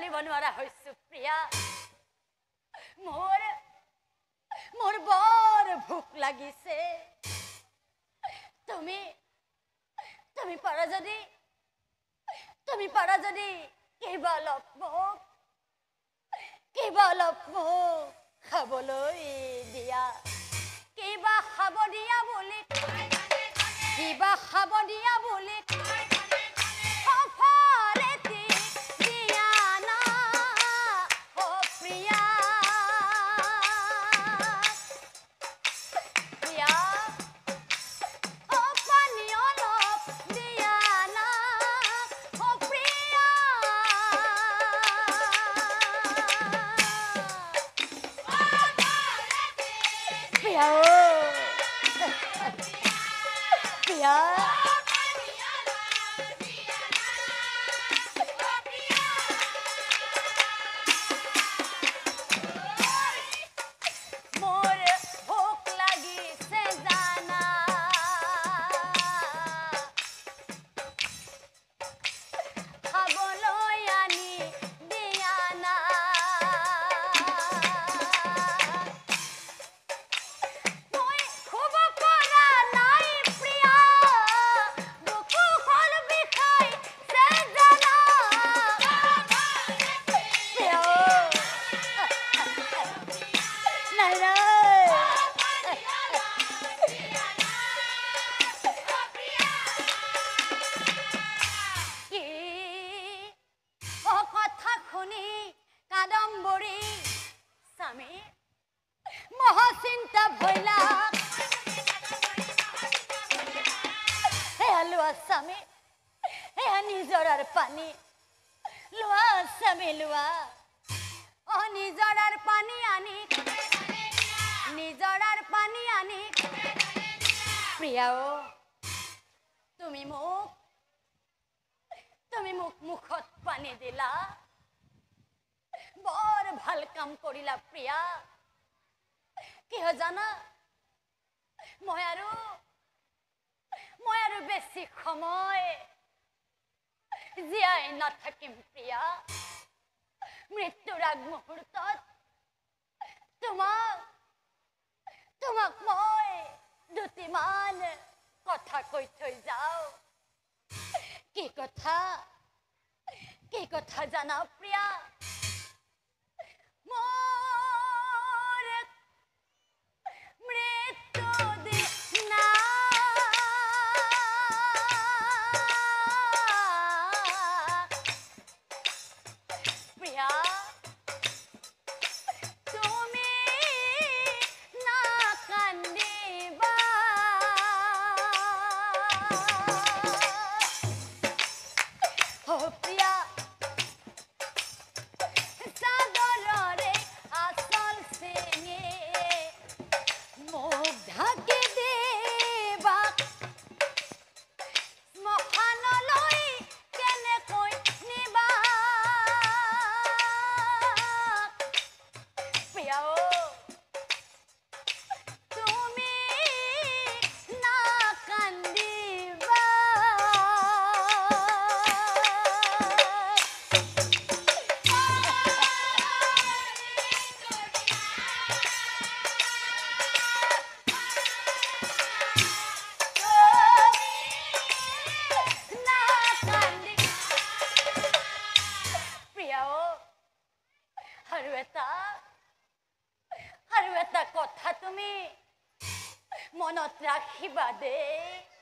চলিব নোৱাৰা হৈছো প্ৰিয়া মোৰ বৰ ভোক লাগিছে তুমি পাৰা যদি কিবা অলপ মোক খাবলৈ দিয়া কিবা খাব দিয়া বুলি মহাচিন্তা ভৈলা লোৱা স্বামী নিজৰাৰ পানী লোৱা স্বামী লোৱা নিজৰাৰ পানী আনি প্ৰিয়া তুমি মোক মুখত পানী দিলা বৰ ভাল কাম কৰিলা প্ৰিয়া কিয় জানা মই আৰু বেছি সময় জীয়াই নাথাকিম প্ৰিয়া মৃত্যুৰ আগমুহূৰ্তত তোমাক মই দুটিমান কথা কৈ থৈ যাও কি কথা জানা প্ৰিয়া আৰু এটা কথা তুমি মনত ৰাখিবা দেই